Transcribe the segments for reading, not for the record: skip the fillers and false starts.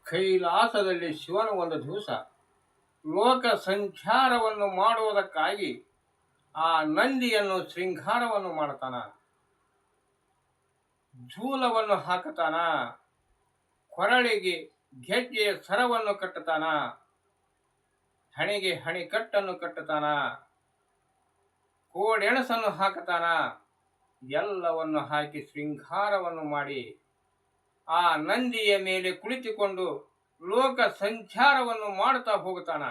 ಕೈಲಾಸದಲ್ಲಿ ಶಿವನು ಒಂದು ದಿವಸ ಲೋಕ ಸಂಚಾರವನ್ನು ಮಾಡುವುದಕ್ಕಾಗಿ ಆ ನಂದಿಯನ್ನು ಶೃಂಗಾರವನ್ನು ಮಾಡ್ತಾನ, ಜೂಲವನ್ನು ಹಾಕತಾನ, ಕೊರಳಿಗೆ ಗೆಜ್ಜೆಯ ಸರವನ್ನು ಕಟ್ಟುತ್ತಾನ, ಹಣೆಗೆ ಹಣಿಕಟ್ಟನ್ನು ಕಟ್ಟುತ್ತಾನ, ಕೋಡೆಣಸನ್ನು ಹಾಕತಾನ. ಎಲ್ಲವನ್ನು ಹಾಕಿ ಶೃಂಗಾರವನ್ನು ಮಾಡಿ ಆ ನಂದಿಯ ಮೇಲೆ ಕುಳಿತುಕೊಂಡು ಲೋಕ ಸಂಚಾರವನ್ನು ಮಾಡ್ತಾ ಹೋಗುತ್ತಾನ.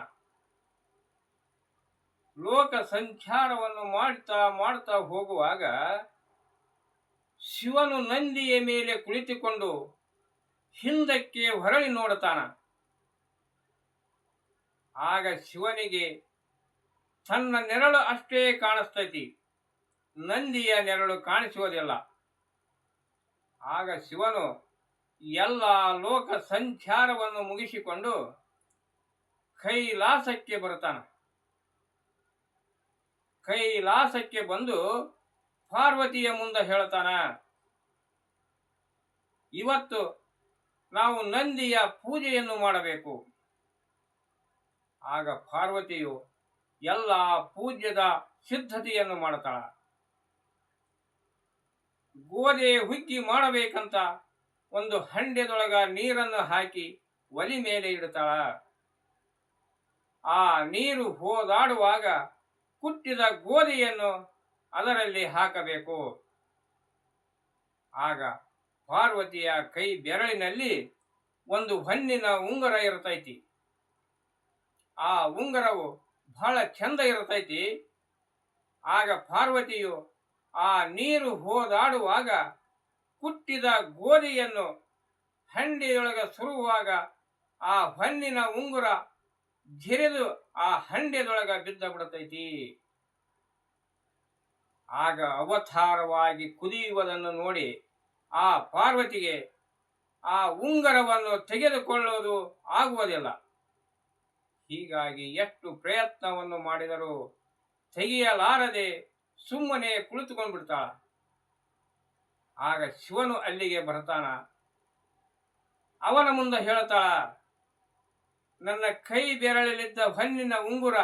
ಲೋಕ ಸಂಚಾರವನ್ನು ಮಾಡ್ತಾ ಮಾಡ್ತಾ ಹೋಗುವಾಗ ಶಿವನು ನಂದಿಯ ಮೇಲೆ ಕುಳಿತುಕೊಂಡು ಹಿಂದಕ್ಕೆ ಹೊರಳಿ ನೋಡುತ್ತಾನ. ಆಗ ಶಿವನಿಗೆ ತನ್ನ ನೆರಳು ಅಷ್ಟೇ ಕಾಣಿಸ್ತೈತಿ, ನಂದಿಯ ನೆರಳು ಕಾಣಿಸುವುದಿಲ್ಲ. ಆಗ ಶಿವನು ಎಲ್ಲ ಲೋಕ ಸಂಚಾರವನ್ನು ಮುಗಿಸಿಕೊಂಡು ಕೈಲಾಸಕ್ಕೆ ಬರುತ್ತಾನ. ಕೈಲಾಸಕ್ಕೆ ಬಂದು ಪಾರ್ವತಿಯ ಮುಂದೆ ಹೇಳ್ತಾನ, ಇವತ್ತು ನಾವು ನಂದಿಯ ಪೂಜೆಯನ್ನು ಮಾಡಬೇಕು. ಆಗ ಪಾರ್ವತಿಯು ಎಲ್ಲ ಪೂಜ್ಯದ ಸಿದ್ಧತೆಯನ್ನು ಮಾಡುತ್ತಾಳ. ಗೋಧಿ ಹುಗ್ಗಿ ಮಾಡಬೇಕಂತ ಒಂದು ಹಂಡೆದೊಳಗ ನೀರನ್ನು ಹಾಕಿ ಒಲಿ ಮೇಲೆ ಇಡುತ್ತಾಳ. ಆ ನೀರು ಹೋದಾಡುವಾಗ ಕುಟ್ಟಿದ ಗೋಧಿಯನ್ನು ಅದರಲ್ಲಿ ಹಾಕಬೇಕು. ಆಗ ಪಾರ್ವತಿಯ ಕೈ ಬೆರಳಿನಲ್ಲಿ ಒಂದು ಹೊನ್ನಿನ ಉಂಗುರ ಇರ್ತೈತಿ. ಆ ಉಂಗುರವು ಬಹಳ ಚಂದ ಇರ್ತೈತಿ. ಆಗ ಪಾರ್ವತಿಯು ಆ ನೀರು ಹೋದಾಡುವಾಗ ಕುಟ್ಟಿದ ಗೋಧಿಯನ್ನು ಹಂಡೆಯೊಳಗೆ ಸುರುವಾಗ ಆ ಹೊನ್ನಿನ ಉಂಗುರ ಜಿರಿದು ಆ ಹಂಡೆದೊಳಗ ಬಿದ್ದ ಬಿಡ್ತೈತಿ. ಆಗ ಅವತಾರವಾಗಿ ಕುದಿಯುವುದನ್ನು ನೋಡಿ ಆ ಪಾರ್ವತಿಗೆ ಆ ಉಂಗುರವನ್ನು ತೆಗೆದುಕೊಳ್ಳುವುದು ಆಗುವುದಿಲ್ಲ. ಹೀಗಾಗಿ ಎಷ್ಟು ಪ್ರಯತ್ನವನ್ನು ಮಾಡಿದರೂ ತೆಗೆಯಲಾರದೆ ಸುಮ್ಮನೆ ಕುಳಿತುಕೊಂಡು ಬಿಡ್ತಾಳ. ಆಗ ಶಿವನು ಅಲ್ಲಿಗೆ ಬರ್ತಾನ. ಅವನ ಮುಂದೆ ಹೇಳ್ತಾಳ, ನನ್ನ ಕೈ ಬೆರಳಲ್ಲಿದ್ದ ಹೊನ್ನಿನ ಉಂಗುರ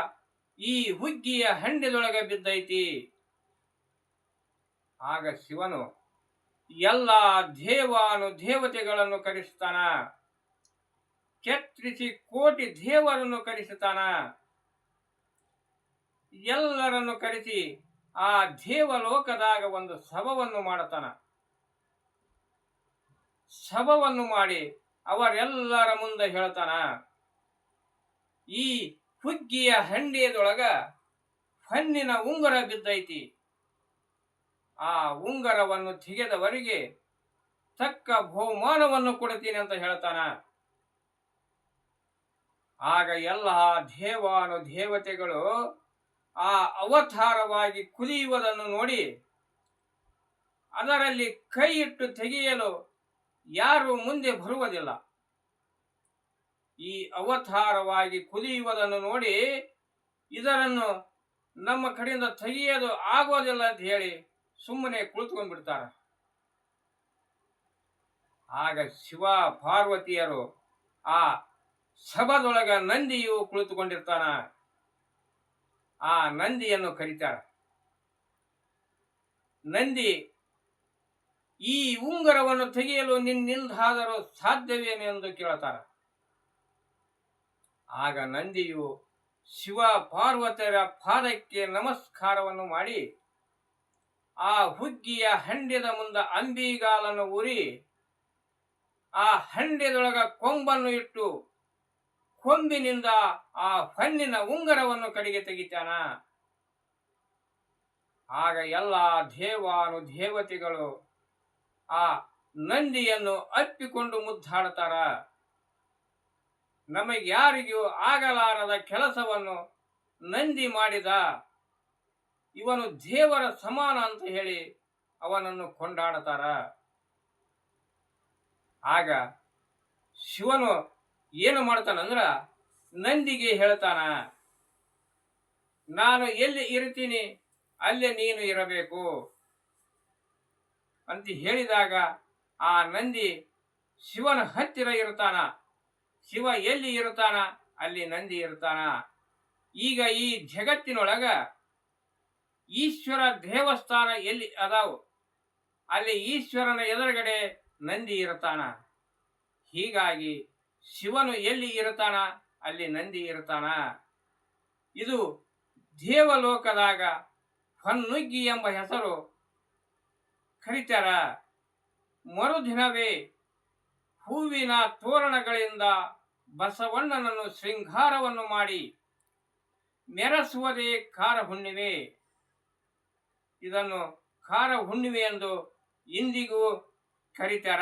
ಈ ಹುಗ್ಗಿಯ ಹಂಡೆದೊಳಗೆ ಬಿದ್ದೈತಿ. ಆಗ ಶಿವನು ಎಲ್ಲ ದೇವಾನುದೇವತೆಗಳನ್ನು ಕರೆಸುತ್ತಾನ, ಛತ್ರಿಸಿ ಕೋಟಿ ದೇವರನ್ನು ಕರೆಸುತ್ತಾನ. ಎಲ್ಲರನ್ನು ಕರೆಸಿ ಆ ದೇವಲೋಕದಾಗ ಒಂದು ಸಭವನ್ನು ಮಾಡುತ್ತಾನ. ಸಭವನ್ನು ಮಾಡಿ ಅವರೆಲ್ಲರ ಮುಂದೆ ಹೇಳ್ತಾನ, ಈ ಹುಗ್ಗಿಯ ಹಂಡೆಯದೊಳಗ ಹೊನ್ನಿನ ಉಂಗುರ ಬಿದ್ದೈತಿ. ಆ ಉಂಗುರವನ್ನು ತೆಗೆದವರಿಗೆ ತಕ್ಕ ಬಹುಮಾನವನ್ನು ಕೊಡ್ತೀನಿ ಅಂತ ಹೇಳ್ತಾನ. ಆಗ ಎಲ್ಲ ದೇವಾನುದೇವತೆಗಳು ಆ ಅವತಾರವಾಗಿ ಕುದಿಯುವುದನ್ನು ನೋಡಿ ಅದರಲ್ಲಿ ಕೈ ಇಟ್ಟು ತೆಗೆಯಲು ಯಾರು ಮುಂದೆ ಬರುವುದಿಲ್ಲ. ಈ ಅವತಾರವಾಗಿ ಕುದಿಯುವುದನ್ನು ನೋಡಿ ಇದರನ್ನು ನಮ್ಮ ಕಡೆಯಿಂದ ತೆಗೆಯಲು ಆಗೋದಿಲ್ಲ ಅಂತ ಹೇಳಿ ಸುಮ್ಮನೆ ಕುಳಿತುಕೊಂಡು ಬಿಡ್ತಾರೆ. ಆಗ ಶಿವ ಪಾರ್ವತಿಯರು ಆ ಸಭದೊಳಗ ನಂದಿಯು ಕುಳಿತುಕೊಂಡಿರ್ತಾನ. ಆ ನಂದಿಯನ್ನು ಕರೀತಾರ. ನಂದಿ, ಈ ಉಂಗುರವನ್ನು ತೆಗೆಯಲು ನಿನ್ನಿಂದಾದರೂ ಸಾಧ್ಯವೇನು ಎಂದು ಕೇಳ್ತಾರ. ಆಗ ನಂದಿಯು ಶಿವ ಪಾರ್ವತಿಯರ ಪಾದಕ್ಕೆ ನಮಸ್ಕಾರವನ್ನು ಮಾಡಿ ಆ ಹುಗ್ಗಿಯ ಹಂಡೆದ ಮುಂದೆ ಅಂಬಿಗಾಲನ್ನು ಊರಿ ಆ ಹಂಡೆದೊಳಗ ಕೊಂಬನ್ನು ಇಟ್ಟು ಕೊಂಬಿನಿಂದ ಆ ಹೊನ್ನಿನ ಉಂಗುರವನ್ನು ಕಡೆಗೆ ತೆಗಿತಾನ. ಆಗ ಎಲ್ಲ ದೇವಾನುದೇವತೆಗಳು ಆ ನಂದಿಯನ್ನು ಅಪ್ಪಿಕೊಂಡು ಮುದ್ದಾಡ್ತಾರ. ನಮಗೆ ಯಾರಿಗೂ ಆಗಲಾರದ ಕೆಲಸವನ್ನು ನಂದಿ ಮಾಡಿದ, ಇವನು ದೇವರ ಸಮಾನ ಅಂತ ಹೇಳಿ ಅವನನ್ನು ಕೊಂಡಾಡ್ತಾರ. ಆಗ ಶಿವನು ಏನು ಮಾಡ್ತಾನಂದ್ರ ನಂದಿಗೆ ಹೇಳ್ತಾನ, ನಾನು ಎಲ್ಲಿ ಇರ್ತೀನಿ ಅಲ್ಲೇ ನೀನು ಇರಬೇಕು ಅಂತ ಹೇಳಿದಾಗ ಆ ನಂದಿ ಶಿವನ ಹತ್ತಿರ ಇರ್ತಾನ. ಶಿವ ಎಲ್ಲಿ ಇರ್ತಾನ ಅಲ್ಲಿ ನಂದಿ ಇರ್ತಾನ. ಈಗ ಈ ಜಗತ್ತಿನೊಳಗ ಈಶ್ವರ ದೇವಸ್ಥಾನ ಎಲ್ಲಿ ಅದಾವು ಅಲ್ಲಿ ಈಶ್ವರನ ಎದುರುಗಡೆ ನಂದಿ ಇರ್ತಾನ. ಹೀಗಾಗಿ ಶಿವನು ಎಲ್ಲಿ ಇರ್ತಾನ ಅಲ್ಲಿ ನಂದಿ ಇರ್ತಾನ. ಇದು ದೇವಲೋಕದಾಗ ಹೊನ್ನುಗ್ಗಿ ಎಂಬ ಹೆಸರು ಕರಿತಾರ. ಮರುದಿನವೇ ಹೂವಿನ ತೋರಣಗಳಿಂದ ಬಸವಣ್ಣನನ್ನು ಶೃಂಗಾರವನ್ನು ಮಾಡಿ ಮೆರೆಸುವುದೇ ಕಾರ ಹುಣ್ಣಿಮೆ. ಇದನ್ನು ಕಾರ ಹುಣ್ಣಿಮೆ ಎಂದು ಇಂದಿಗೂ ಕರೀತಾರ.